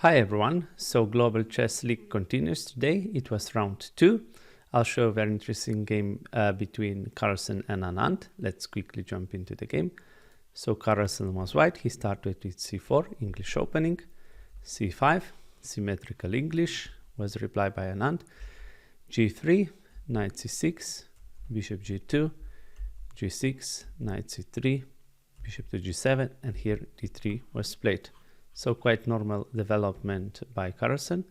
Hi everyone, so Global Chess League continues today. It was round 2. I'll show a very interesting game between Carlsen and Anand. Let's quickly jump into the game. So Carlsen was white, he started with c4, English opening, c5, symmetrical English, was replied by Anand, g3, knight c6, bishop g2, g6, knight c3, bishop to g7, and here d3 was played. So quite normal development by Carlsen,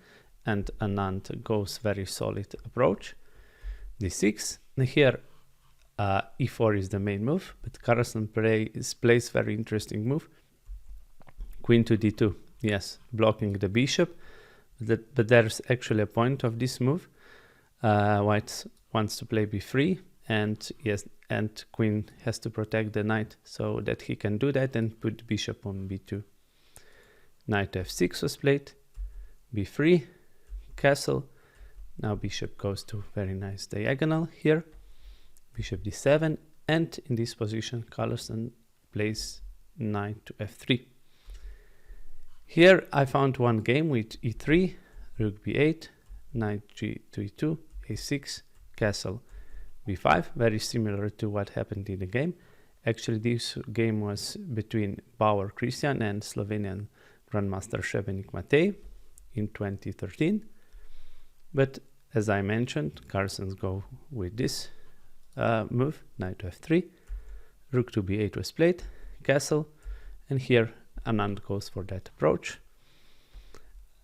and Anand goes very solid approach. d6. Here e4 is the main move, but Carlsen plays very interesting move. Queen to d2. Yes, blocking the bishop, but there's actually a point of this move. White wants to play b3, and yes, and queen has to protect the knight so that he can do that and put bishop on b2. Knight f6 was played, b3, castle. Now bishop goes to very nice diagonal here, bishop d7, and in this position Carlsen plays knight to f3. Here I found one game with e3, rook b8, knight g to e2, a6, castle b5, very similar to what happened in the game. Actually this game was between Bauer Christian and Slovenian Grandmaster Šebenik Matej in 2013, but as I mentioned, Carlsen go with this move, knight to f3, rook to b8 was played, castle, and here Anand goes for that approach,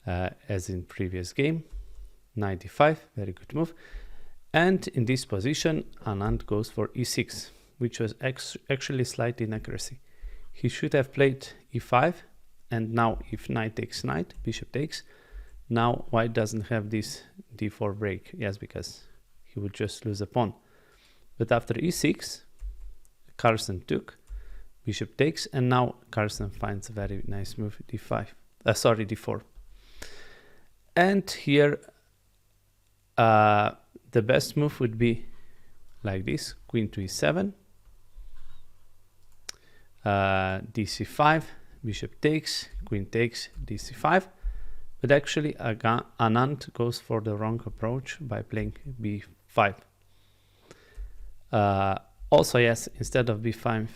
as in previous game, knight d5, very good move, and in this position Anand goes for e6, which was actually slight inaccuracy. He should have played e5, and now if knight takes knight, bishop takes, now white doesn't have this d4 break, yes, because he would just lose a pawn. But after e6, Carlsen took, bishop takes, and now Carlsen finds a very nice move, d4. And here the best move would be like this, queen to e7, dc5, bishop takes, queen takes, dc5, but actually Anand goes for the wrong approach by playing b5. Also, yes, instead of b5,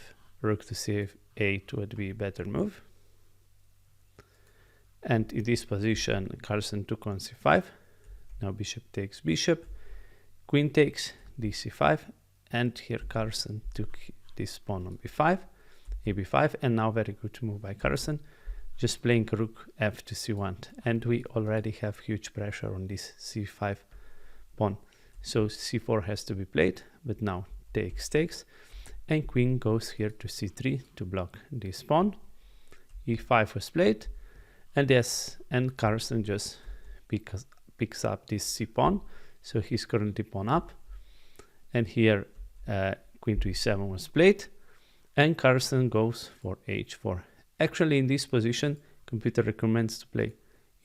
rook to c8 would be a better move. And in this position, Carlsen took on c5. Now bishop takes bishop, queen takes, dc5, and here Carlsen took this pawn on b5. ab5, and now very good move by Carlsen, just playing rook f to c1, and we already have huge pressure on this c5 pawn, so c4 has to be played, but now takes, and queen goes here to c3 to block this pawn. e5 was played, and yes, and Carlsen just picks up this c pawn, so he's currently pawn up, and here queen to e7 was played, and Carlsen goes for h4. Actually, in this position, computer recommends to play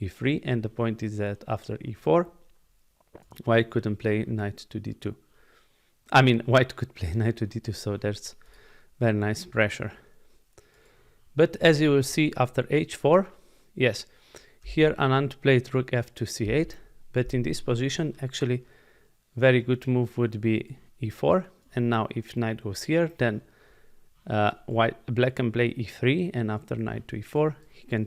e3, and the point is that after e4, white couldn't play knight to d2. I mean, white could play knight to d2, so there's very nice pressure. But as you will see after h4, yes, here Anand played rook f to c8, but in this position, actually, very good move would be e4, and now if knight goes here, then black can play e3, and after knight to e4 he can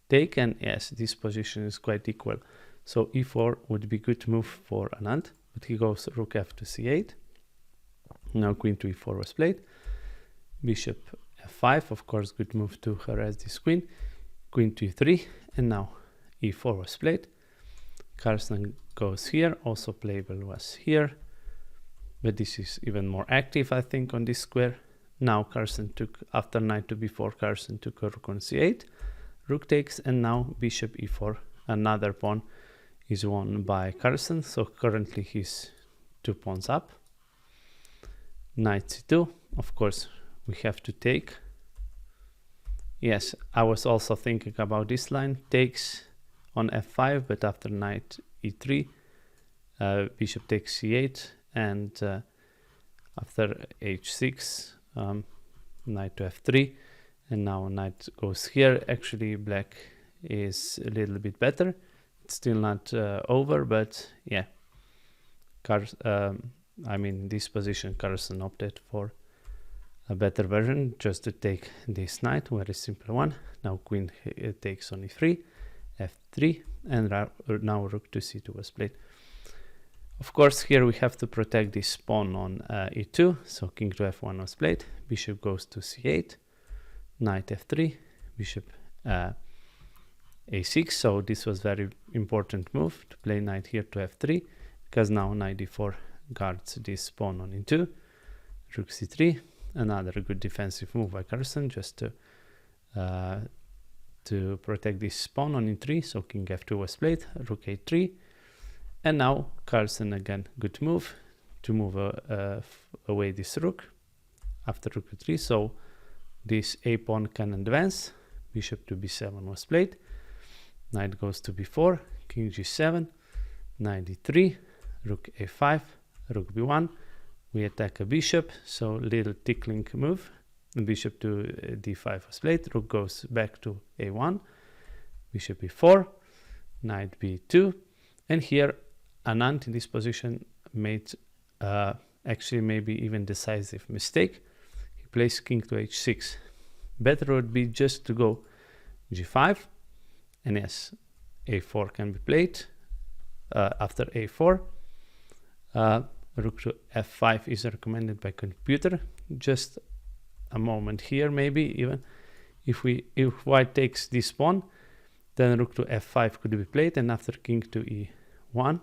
take, and yes, this position is quite equal, so e4 would be good move for Anand, but he goes rook f to c8. Now queen to e4 was played, bishop f5, of course good move to harass this queen, queen to e3, and now e4 was played. Carlsen goes here, also playable was here, but this is even more active, I think, on this square. Now Carlsen took, after knight to b4, Carlsen took a rook on c8, rook takes, and now bishop e4, another pawn is won by Carlsen, so currently he's 2 pawns up. Knight c2, of course we have to take. Yes, I was also thinking about this line, takes on f5, but after knight e3, bishop takes c8, and after h6, knight to f3, and now knight goes here. Actually black is a little bit better. It's still not over, but yeah. I mean, in this position, Carlsen opted for a better version, just to take this knight, very simple one. Now queen takes on e3, f3, and now rook to c2 was played. Of course, here we have to protect this pawn on e2, so king to f1 was played, bishop goes to c8, knight f3, bishop a6, so this was very important move to play knight here to f3, because now knight d4 guards this pawn on e2, rook c3, another good defensive move by Carlsen, just to protect this pawn on e3, so king f2 was played, rook a3, and now Carlsen again, good move to move away this rook after rook e3, so this a pawn can advance, bishop to b7 was played, knight goes to b4, king g7, knight d3, rook a5, rook b1, we attack a bishop, so little tickling move, the bishop to d5 was played, rook goes back to a1, bishop e4, knight b2, and here Anand in this position made actually maybe even decisive mistake. He plays king to h6. Better would be just to go g5, and yes, a4 can be played after a4. Rook to f5 is recommended by computer. Just a moment here, maybe even if white takes this pawn, then rook to f5 could be played, and after king to e1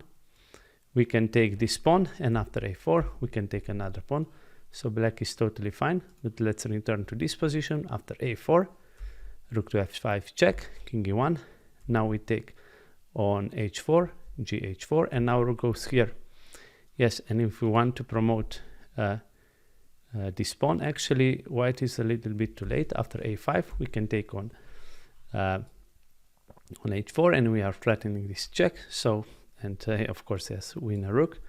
we can take this pawn, and after a4 we can take another pawn, so black is totally fine. But let's return to this position. After a4, rook to f5 check, king e1, now we take on h4, gh4, and now rook goes here. Yes, and if we want to promote this pawn, actually white is a little bit too late. After a5 we can take on h4, and we are threatening this check, so and of course yes, win a rook,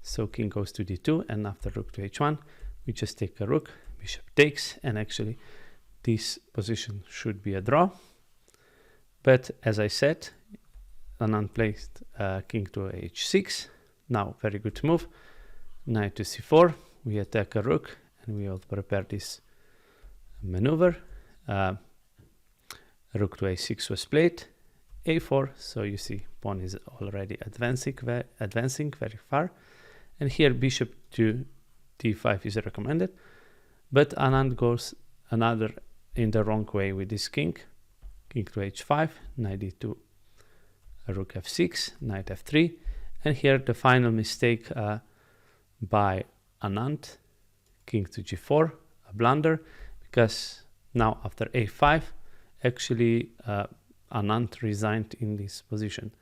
so king goes to d2, and after rook to h1 we just take a rook, bishop takes, and actually this position should be a draw. But as I said, Anand placed king to h6. Now very good move, knight to c4, we attack a rook, and we will prepare this maneuver. Rook to a6 was played, a4, so you see pawn is already advancing very far, and here bishop to d5 is recommended, but Anand goes another in the wrong way with this king to h5, knight d2, rook f6, knight f3, and here the final mistake by Anand, king to g4, a blunder, because now after a5 actually Anand resigned in this position.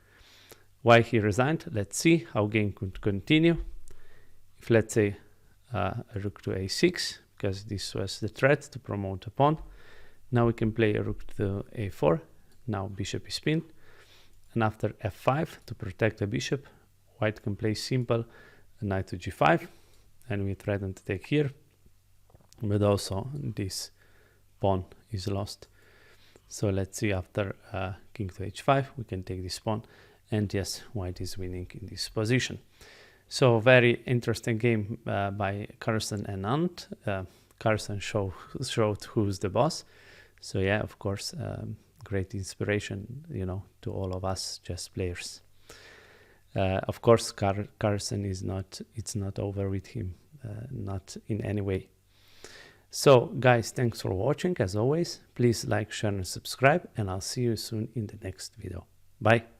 Why he resigned? Let's see how game could continue. If let's say a rook to a6, because this was the threat to promote a pawn, now we can play a rook to a4, now bishop is pinned, and after f5 to protect the bishop, white can play simple knight to g5, and we threaten to take here, but also this pawn is lost. So let's see, after king to h5 we can take this pawn, and yes, white is winning in this position. So very interesting game by Carlsen and Anand. Carlsen showed who's the boss, so yeah, of course, great inspiration, you know, to all of us chess players. Of course, Carlsen is not, it's not over with him, not in any way. So guys, thanks for watching. As always, please like, share and subscribe, and I'll see you soon in the next video. Bye.